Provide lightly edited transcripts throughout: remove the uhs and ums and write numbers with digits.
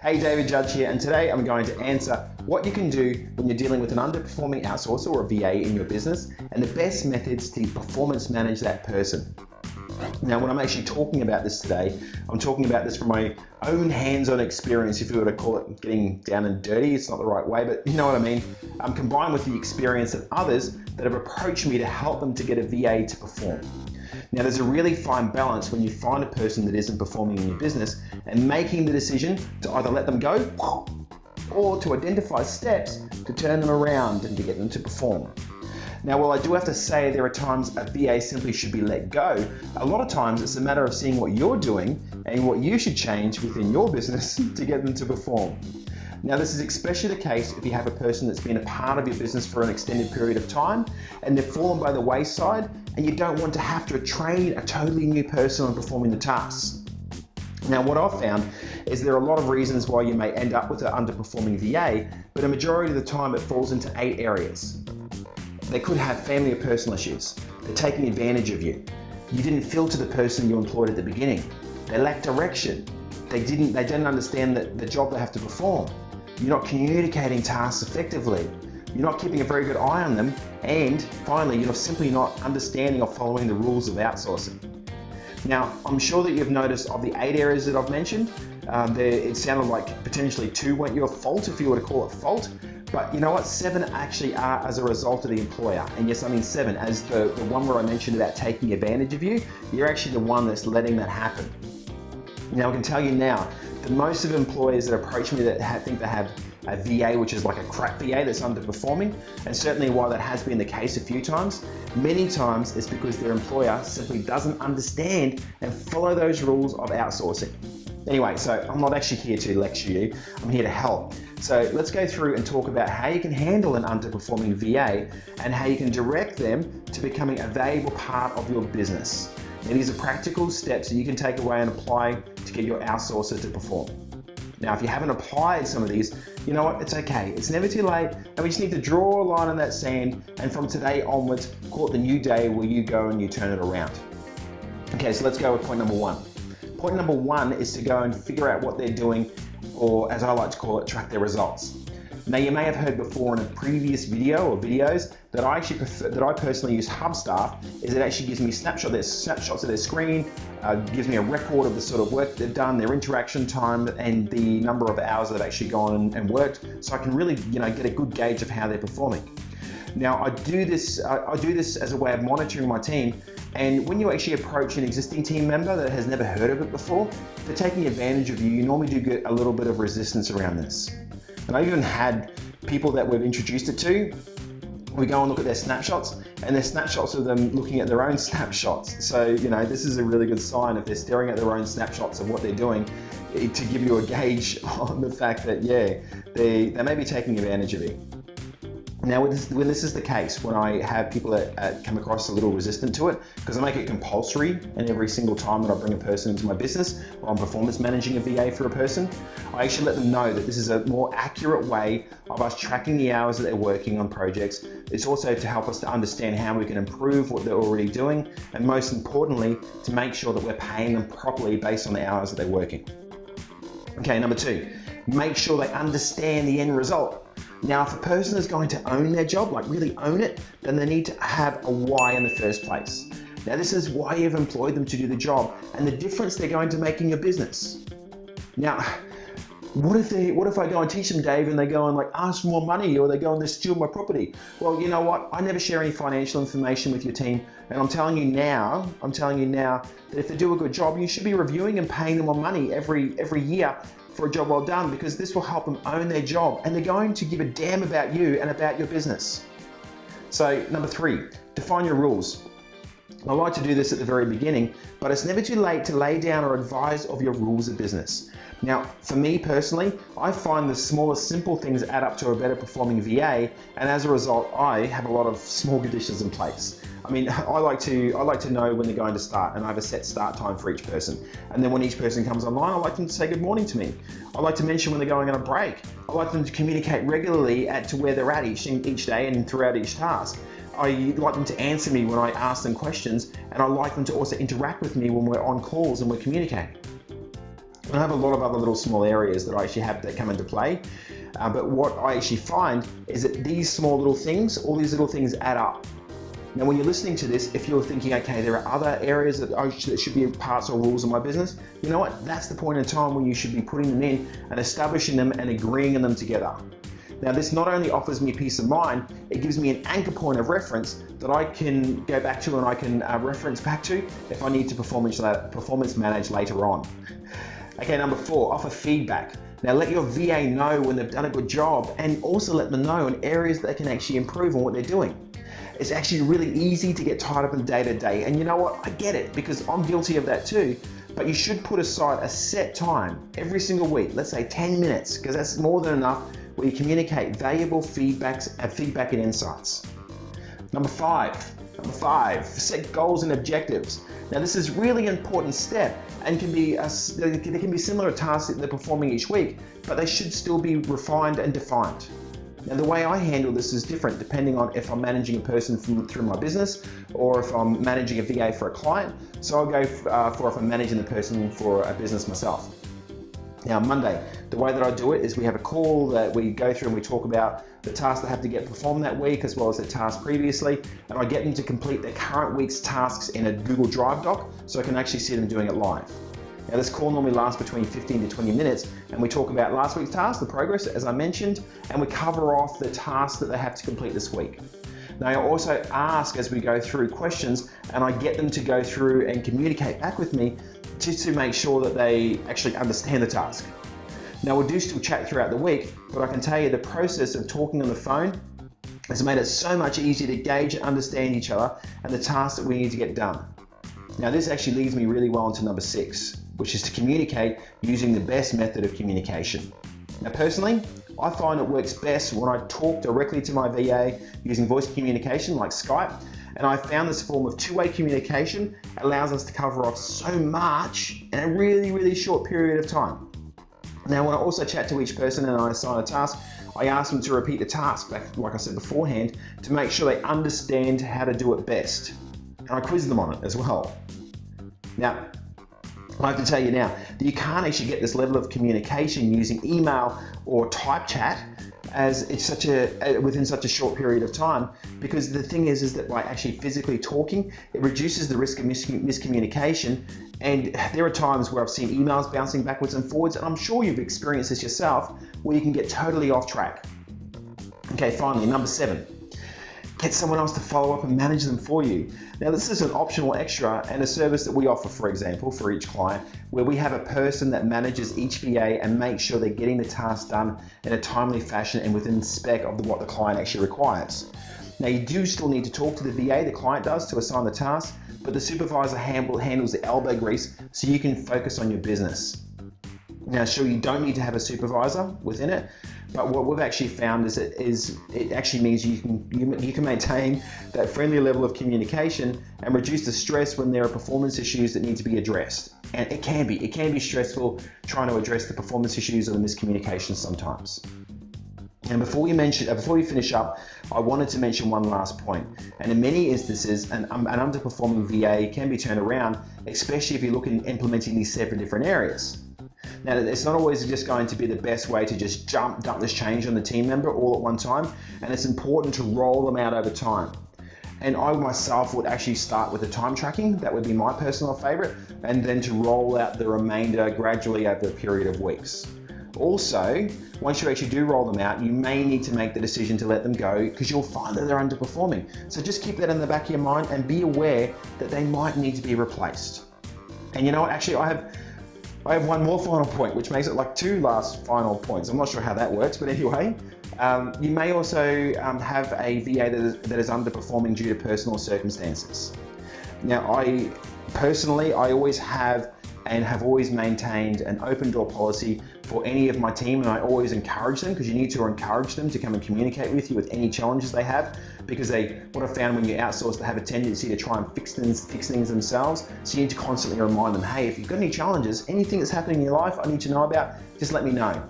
Hey, David Judge here, and today I'm going to answer what you can do when you're dealing with an underperforming outsourcer or a VA in your business, and the best methods to performance manage that person. Now, when I'm actually talking about this today, I'm talking about this from my own hands-on experience, if you were to call it getting down and dirty. It's not the right way, but you know what I mean. Combined with the experience of others that have approached me to help them to get a VA to perform. Now, there's a really fine balance when you find a person that isn't performing in your business and making the decision to either let them go or to identify steps to turn them around and to get them to perform. Now, while I do have to say there are times a VA simply should be let go, a lot of times it's a matter of seeing what you're doing and what you should change within your business to get them to perform. Now, this is especially the case if you have a person that's been a part of your business for an extended period of time and they've fallen by the wayside and you don't want to have to train a totally new person on performing the tasks. Now, what I've found is there are a lot of reasons why you may end up with an underperforming VA, but a majority of the time it falls into 8 areas. They could have family or personal issues. They're taking advantage of you. You didn't filter the person you employed at the beginning. They lack direction. They didn't understand the job they have to perform. You're not communicating tasks effectively. You're not keeping a very good eye on them. And finally, you're simply not understanding or following the rules of outsourcing. Now, I'm sure that you've noticed of the 8 areas that I've mentioned, it sounded like potentially 2 weren't your fault, if you were to call it fault. But you know what? 7 actually are as a result of the employer. And yes, I mean 7. As the one where I mentioned about taking advantage of you, you're actually the one that's letting that happen. Now, I can tell you now, that most of the employers that approach me that think they have a VA, which is like a crap VA that's underperforming, and certainly while that has been the case a few times, many times it's because their employer simply doesn't understand and follow those rules of outsourcing. Anyway, so I'm not actually here to lecture you, I'm here to help. So let's go through and talk about how you can handle an underperforming VA and how you can direct them to becoming a valuable part of your business. Now, these are practical steps that you can take away and apply to get your outsourcer to perform. Now, if you haven't applied some of these, you know what, it's okay. It's never too late, and we just need to draw a line in that sand, and from today onwards, call it the new day where you go and you turn it around. Okay, so let's go with point number 1. Point number 1 is to go and figure out what they're doing, or as I like to call it, track their results. Now, you may have heard before in a previous video or videos that I personally use Hubstaff. Is it actually gives me snapshots of their screen, gives me a record of the sort of work they've done, their interaction time, and the number of hours they've actually gone and worked, so I can really, get a good gauge of how they're performing. Now, I do this as a way of monitoring my team, and when you actually approach an existing team member that has never heard of it before, if they're taking advantage of you, you normally do get a little bit of resistance around this. And I've even had people that we've introduced it to, we go and look at their snapshots, and their snapshots of them looking at their own snapshots. So, this is a really good sign if they're staring at their own snapshots of what they're doing, to give you a gauge on the fact that, they may be taking advantage of you. Now, when this is the case, when I have people that come across a little resistant to it, because I make it compulsory, and every single time that I bring a person into my business, or I'm performance managing a VA for a person, I actually let them know that this is a more accurate way of us tracking the hours that they're working on projects. It's also to help us to understand how we can improve what they're already doing, and most importantly, to make sure that we're paying them properly based on the hours that they're working. Okay, number 2, make sure they understand the end result. Now, if a person is going to own their job, like really own it, then they need to have a why in the first place. Now, this is why you've employed them to do the job and the difference they're going to make in your business. Now, what if I go and teach them, Dave, and they go and ask for more money, or they go and they steal my property? Well, you know what? I never share any financial information with your team, and I'm telling you now that if they do a good job, you should be reviewing and paying them more money every year for a job well done, because this will help them own their job, and they're going to give a damn about you and about your business. So, number 3, define your rules. I like to do this at the very beginning, but it's never too late to lay down or advise of your rules of business. Now, for me personally, I find the smallest simple things add up to a better performing VA, and as a result, I have a lot of small conditions in place. I mean, I like to know when they're going to start, and I have a set start time for each person. And then when each person comes online, I like them to say good morning to me. I like to mention when they're going on a break. I like them to communicate regularly to where they're at each day and throughout each task. I like them to answer me when I ask them questions, and I like them to also interact with me when we're on calls and we're communicating. And I have a lot of other little small areas that I actually have that come into play. But what I actually find is that these small little things, all these little things add up. Now, when you're listening to this, if you're thinking, okay, there are other areas that should be parts or rules of my business, you know what? That's the point in time when you should be putting them in and establishing them and agreeing on them together. Now, this not only offers me peace of mind, it gives me an anchor point of reference that I can go back to and I can reference back to if I need to performance manage later on. Okay, number 4, offer feedback. Now, let your VA know when they've done a good job and also let them know in areas that they can actually improve on what they're doing. It's actually really easy to get tied up in day-to-day, and you know what? I get it because I'm guilty of that too. But you should put aside a set time every single week, let's say 10 minutes, because that's more than enough, where you communicate valuable feedback and insights. Number five, set goals and objectives. Now, this is really an important step and they can be similar tasks that they're performing each week, but they should still be refined and defined. Now, the way I handle this is different depending on if I'm managing a person through my business or if I'm managing a VA for a client. So I'll go for if I'm managing the person for a business myself. Now, Monday, the way that I do it is we have a call that we go through and we talk about the tasks that have to get performed that week as well as the tasks previously, and I get them to complete their current week's tasks in a Google Drive doc so I can actually see them doing it live. Now, this call normally lasts between 15 to 20 minutes, and we talk about last week's task, the progress, as I mentioned, and we cover off the tasks that they have to complete this week. Now, I also ask as we go through questions, and I get them to go through and communicate back with me just to make sure that they actually understand the task. Now, we do still chat throughout the week, but I can tell you the process of talking on the phone has made it so much easier to gauge and understand each other and the tasks that we need to get done. Now, this actually leads me really well into number 6, which is to communicate using the best method of communication. Now, personally, I find it works best when I talk directly to my VA using voice communication like Skype, and I found this form of two-way communication allows us to cover off so much in a really, really short period of time. Now, when I also chat to each person and I assign a task, I ask them to repeat the task back, like I said beforehand, to make sure they understand how to do it best. And I quiz them on it as well. Now, I have to tell you now that you can't actually get this level of communication using email or type chat as it's within such a short period of time, because the thing is that by actually physically talking, it reduces the risk of miscommunication. And there are times where I've seen emails bouncing backwards and forwards, and I'm sure you've experienced this yourself, where you can get totally off track. Okay, finally, number 7. Get someone else to follow up and manage them for you. Now, this is an optional extra and a service that we offer, for example, for each client, where we have a person that manages each VA and makes sure they're getting the task done in a timely fashion and within the spec of what the client actually requires. Now, you do still need to talk to the VA, the client does, to assign the task, but the supervisor handles the elbow grease so you can focus on your business. Now, sure, you don't need to have a supervisor within it, but what we've actually found is it actually means you can maintain that friendly level of communication and reduce the stress when there are performance issues that need to be addressed. And it can be stressful trying to address the performance issues or the miscommunication sometimes. And before we finish up, I wanted to mention one last point. And in many instances, an underperforming VA can be turned around, especially if you look at implementing these 7 different areas. Now, it's not always just going to be the best way to just dump this change on the team member all at one time, and it's important to roll them out over time. And I myself would actually start with the time tracking. That would be my personal favorite, and then to roll out the remainder gradually over a period of weeks. Also, once you actually do roll them out, you may need to make the decision to let them go because you'll find that they're underperforming. So just keep that in the back of your mind and be aware that they might need to be replaced. And you know what, actually I have one more final point, which makes it like 2 last final points. I'm not sure how that works, but anyway, you may also have a VA that is underperforming due to personal circumstances. Now, I always have and have always maintained an open door policy for any of my team, and I always encourage them, because you need to encourage them to come and communicate with you with any challenges they have, because what I found when you outsource, they have a tendency to try and fix things themselves. So you need to constantly remind them, hey, if you've got any challenges, anything that's happening in your life I need to know about, just let me know.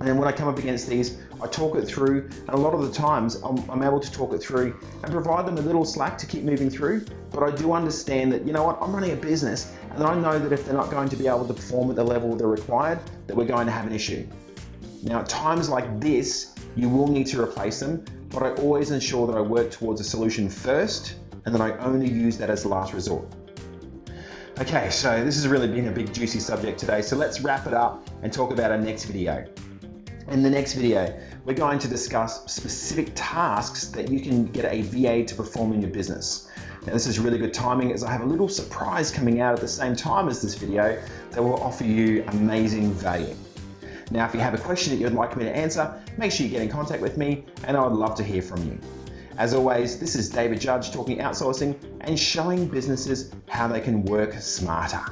And then when I come up against these, I talk it through, and a lot of the times I'm able to talk it through and provide them a little slack to keep moving through. But I do understand that, you know what, I'm running a business and I know that if they're not going to be able to perform at the level they're required, that we're going to have an issue. Now, at times like this, you will need to replace them, but I always ensure that I work towards a solution first, and then I only use that as the last resort. Okay, so this has really been a big juicy subject today, so let's wrap it up and talk about our next video. In the next video, we're going to discuss specific tasks that you can get a VA to perform in your business. Now, this is really good timing as I have a little surprise coming out at the same time as this video that will offer you amazing value. Now, if you have a question that you'd like me to answer, make sure you get in contact with me and I would love to hear from you. As always, this is David Judge talking outsourcing and showing businesses how they can work smarter.